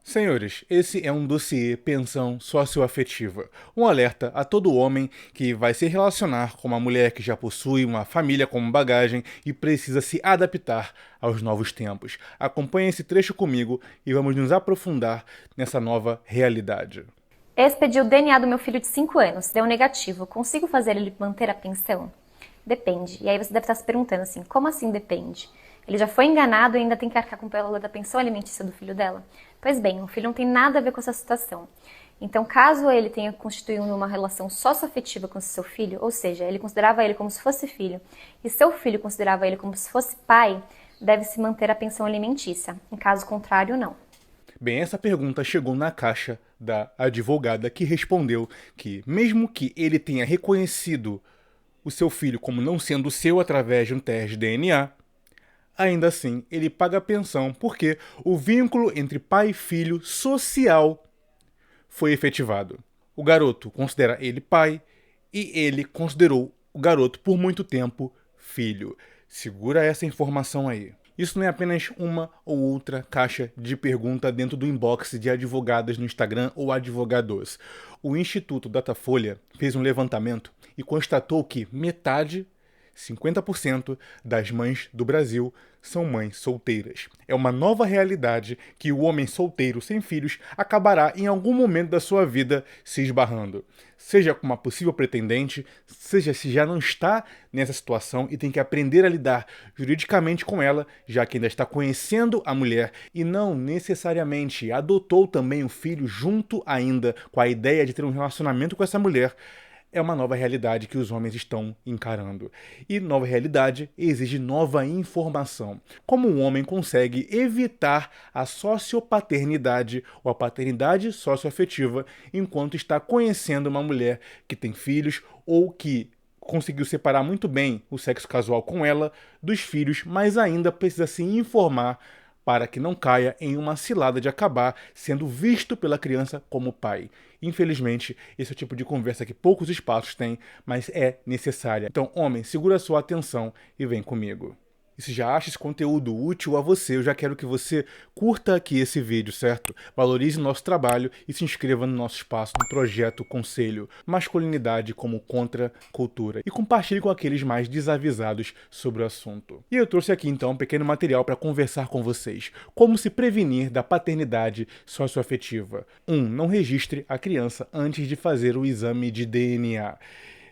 Senhores, esse é um dossiê pensão socioafetiva. Um alerta a todo homem que vai se relacionar com uma mulher que já possui uma família como bagagem e precisa se adaptar aos novos tempos. Acompanhe esse trecho comigo e vamos nos aprofundar nessa nova realidade. Ex pediu o DNA do meu filho de 5 anos, deu negativo. Consigo fazer ele manter a pensão? Depende. E aí você deve estar se perguntando assim, como assim depende? Ele já foi enganado e ainda tem que arcar com o valor da pensão alimentícia do filho dela? Pois bem, o filho não tem nada a ver com essa situação. Então, caso ele tenha constituído uma relação socioafetiva com seu filho, ou seja, ele considerava ele como se fosse filho, e seu filho considerava ele como se fosse pai, deve-se manter a pensão alimentícia. Em caso contrário, não. Bem, essa pergunta chegou na caixa da advogada que respondeu que, mesmo que ele tenha reconhecido o seu filho como não sendo seu através de um teste de DNA, ainda assim ele paga a pensão porque o vínculo entre pai e filho social foi efetivado. O garoto considera ele pai e ele considerou o garoto por muito tempo filho. Segura essa informação aí. Isso não é apenas uma ou outra caixa de pergunta dentro do inbox de advogadas no Instagram ou advogados. O Instituto Datafolha fez um levantamento e constatou que metade, 50% das mães do Brasil são mães solteiras. É uma nova realidade que o homem solteiro sem filhos acabará em algum momento da sua vida se esbarrando. Seja com uma possível pretendente, seja se já não está nessa situação e tem que aprender a lidar juridicamente com ela, já que ainda está conhecendo a mulher e não necessariamente adotou também o filho junto ainda com a ideia de ter um relacionamento com essa mulher. É uma nova realidade que os homens estão encarando. E nova realidade exige nova informação. Como um homem consegue evitar a sociopaternidade ou a paternidade socioafetiva enquanto está conhecendo uma mulher que tem filhos ou que conseguiu separar muito bem o sexo casual com ela dos filhos, mas ainda precisa se informar para que não caia em uma cilada de acabar sendo visto pela criança como pai. Infelizmente, esse é o tipo de conversa que poucos espaços têm, mas é necessária. Então, homem, segura sua atenção e vem comigo. E se já acha esse conteúdo útil a você, eu já quero que você curta aqui esse vídeo, certo? Valorize nosso trabalho e se inscreva no nosso espaço do projeto Conselho Masculinidade como Contra-Cultura. E compartilhe com aqueles mais desavisados sobre o assunto. E eu trouxe aqui então um pequeno material para conversar com vocês. Como se prevenir da paternidade socioafetiva. 1. Não registre a criança antes de fazer o exame de DNA.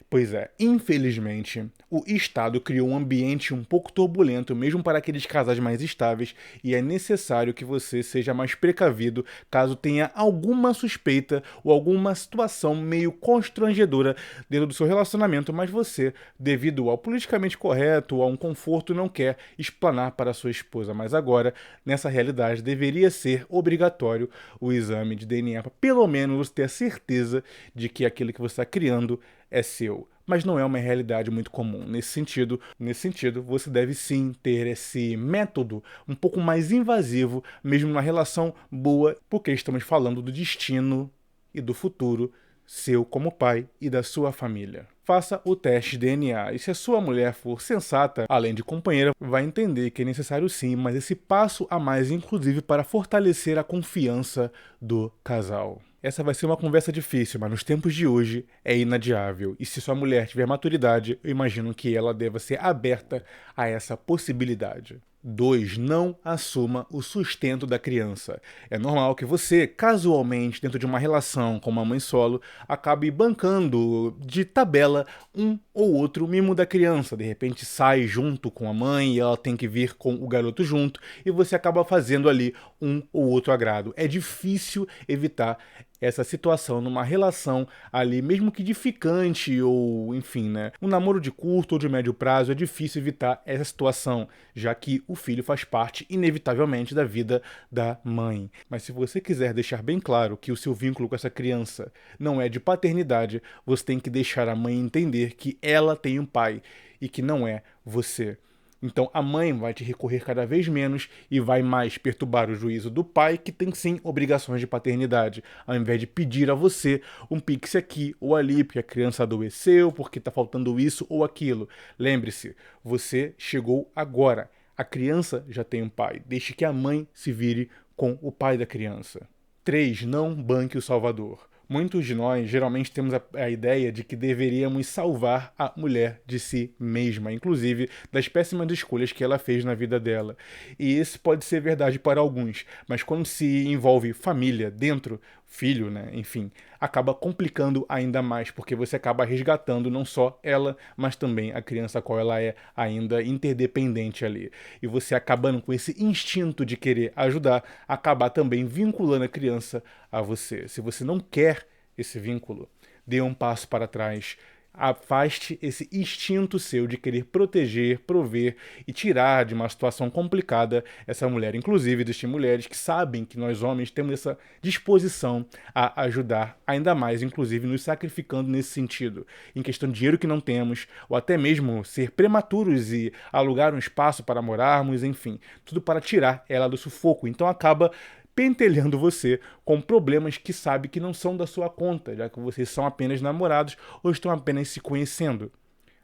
Pois é, infelizmente, o Estado criou um ambiente um pouco turbulento, mesmo para aqueles casais mais estáveis, e é necessário que você seja mais precavido caso tenha alguma suspeita ou alguma situação meio constrangedora dentro do seu relacionamento, mas você, devido ao politicamente correto ou a um conforto, não quer explanar para sua esposa. Mas agora, nessa realidade, deveria ser obrigatório o exame de DNA, para pelo menos ter a certeza de que aquilo que você está criando é seu, mas não é uma realidade muito comum. Nesse sentido, você deve sim ter esse método um pouco mais invasivo, mesmo numa relação boa, porque estamos falando do destino e do futuro seu como pai e da sua família. Faça o teste de DNA e se a sua mulher for sensata, além de companheira, vai entender que é necessário sim, mas esse passo a mais, inclusive, para fortalecer a confiança do casal. Essa vai ser uma conversa difícil, mas nos tempos de hoje é inadiável. E se sua mulher tiver maturidade, eu imagino que ela deva ser aberta a essa possibilidade. 2. Não assuma o sustento da criança. É normal que você, casualmente, dentro de uma relação com uma mãe solo, acabe bancando de tabela um ou outro mimo da criança. De repente sai junto com a mãe e ela tem que vir com o garoto junto e você acaba fazendo ali um ou outro agrado. É difícil evitar essa situação numa relação ali, mesmo que de ficante ou, enfim, né? Um namoro de curto ou de médio prazo, é difícil evitar essa situação, já que o filho faz parte, inevitavelmente, da vida da mãe. Mas se você quiser deixar bem claro que o seu vínculo com essa criança não é de paternidade, você tem que deixar a mãe entender que ela tem um pai e que não é você. Então a mãe vai te recorrer cada vez menos e vai mais perturbar o juízo do pai, que tem sim obrigações de paternidade, ao invés de pedir a você um pix aqui ou ali, porque a criança adoeceu, porque está faltando isso ou aquilo. Lembre-se, você chegou agora. A criança já tem um pai. Deixe que a mãe se vire com o pai da criança. 3. Não banque o salvador. Muitos de nós geralmente temos a ideia de que deveríamos salvar a mulher de si mesma, inclusive das péssimas escolhas que ela fez na vida dela. E isso pode ser verdade para alguns, mas quando se envolve família dentro, filho, né, enfim, acaba complicando ainda mais, porque você acaba resgatando não só ela, mas também a criança a qual ela é ainda interdependente ali. E você acabando com esse instinto de querer ajudar, acabar também vinculando a criança a você. Se você não quer esse vínculo, dê um passo para trás. Afaste esse instinto seu de querer proteger, prover e tirar de uma situação complicada essa mulher. Inclusive, existem mulheres que sabem que nós homens temos essa disposição a ajudar, ainda mais, inclusive, nos sacrificando nesse sentido. Em questão de dinheiro que não temos, ou até mesmo ser prematuros e alugar um espaço para morarmos, enfim, tudo para tirar ela do sufoco. Então acaba pentelhando você com problemas que sabe que não são da sua conta, já que vocês são apenas namorados ou estão apenas se conhecendo.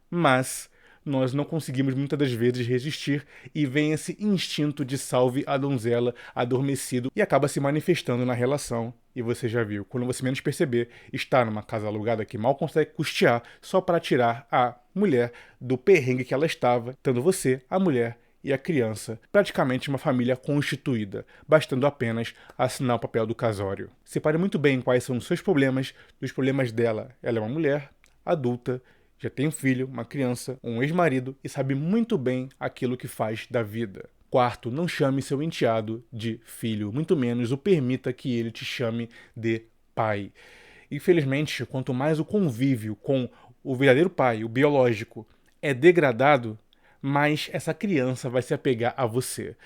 Mas nós não conseguimos muitas das vezes resistir e vem esse instinto de salve a donzela adormecido e acaba se manifestando na relação. E você já viu, quando você menos perceber, está numa casa alugada que mal consegue custear só para tirar a mulher do perrengue que ela estava, tendo você, a mulher, e a criança, praticamente uma família constituída, bastando apenas assinar o papel do casório. Separe muito bem quais são os seus problemas dos problemas dela. Ela é uma mulher adulta, já tem um filho, uma criança, um ex-marido e sabe muito bem aquilo que faz da vida. Quarto, não chame seu enteado de filho, muito menos o permita que ele te chame de pai. Infelizmente, quanto mais o convívio com o verdadeiro pai, o biológico, é degradado, mas essa criança vai se apegar a você.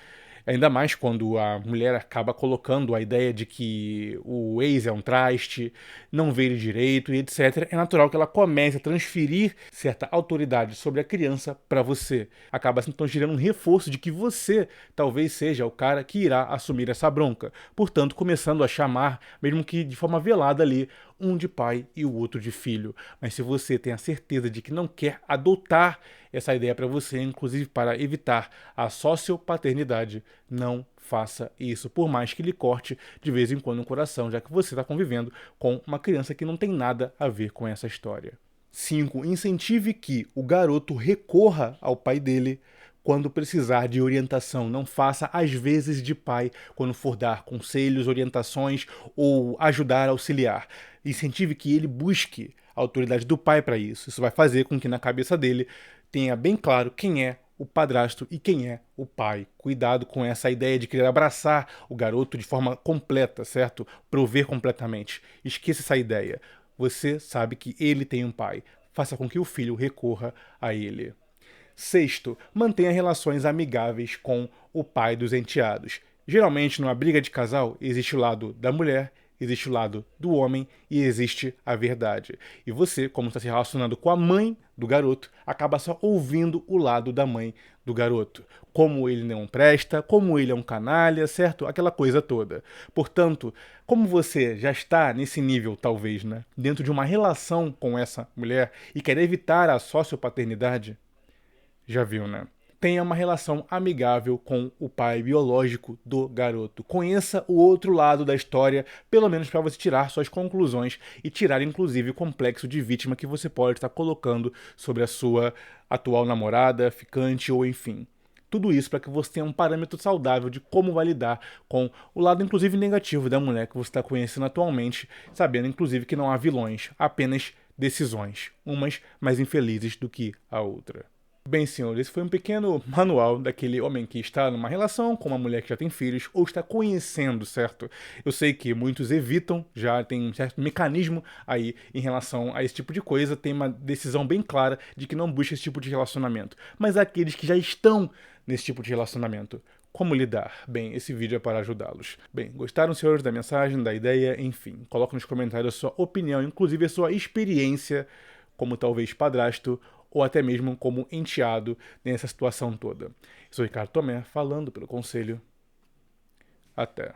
Ainda mais quando a mulher acaba colocando a ideia de que o ex é um traste, não vê ele direito e etc. É natural que ela comece a transferir certa autoridade sobre a criança para você. Acaba então gerando um reforço de que você talvez seja o cara que irá assumir essa bronca. Portanto, começando a chamar, mesmo que de forma velada ali, um de pai e o outro de filho. Mas se você tem a certeza de que não quer adotar essa ideia para você, inclusive para evitar a sociopaternidade, não faça isso, por mais que lhe corte de vez em quando o coração, já que você está convivendo com uma criança que não tem nada a ver com essa história. 5. Incentive que o garoto recorra ao pai dele quando precisar de orientação. Não faça às vezes de pai quando for dar conselhos, orientações ou ajudar a auxiliar. Incentive que ele busque a autoridade do pai para isso. Isso vai fazer com que na cabeça dele tenha bem claro quem é o padrasto e quem é o pai. Cuidado com essa ideia de querer abraçar o garoto de forma completa, certo? Prover completamente. Esqueça essa ideia. Você sabe que ele tem um pai. Faça com que o filho recorra a ele. 6. Mantenha relações amigáveis com o pai dos enteados. Geralmente, numa briga de casal, existe o lado da mulher, existe o lado do homem e existe a verdade. E você, como está se relacionando com a mãe do garoto, acaba só ouvindo o lado da mãe do garoto. Como ele não presta, como ele é um canalha, certo? Aquela coisa toda. Portanto, como você já está nesse nível, talvez, né, dentro de uma relação com essa mulher e quer evitar a sociopaternidade, já viu, né? Tenha uma relação amigável com o pai biológico do garoto. Conheça o outro lado da história, pelo menos para você tirar suas conclusões e tirar, inclusive, o complexo de vítima que você pode estar colocando sobre a sua atual namorada, ficante ou enfim. Tudo isso para que você tenha um parâmetro saudável de como vai lidar com o lado, inclusive, negativo da mulher que você está conhecendo atualmente, sabendo, inclusive, que não há vilões, apenas decisões, umas mais infelizes do que a outra. Bem, senhores, esse foi um pequeno manual daquele homem que está numa relação com uma mulher que já tem filhos ou está conhecendo, certo? Eu sei que muitos evitam, já tem um certo mecanismo aí em relação a esse tipo de coisa, tem uma decisão bem clara de que não busca esse tipo de relacionamento. Mas aqueles que já estão nesse tipo de relacionamento, como lidar? Bem, esse vídeo é para ajudá-los. Bem, gostaram, senhores, da mensagem, da ideia? Enfim, coloque nos comentários a sua opinião, inclusive a sua experiência como talvez padrasto ou até mesmo como enteado nessa situação toda. Eu sou Ricardo Tomé, falando pelo Conselho. Até.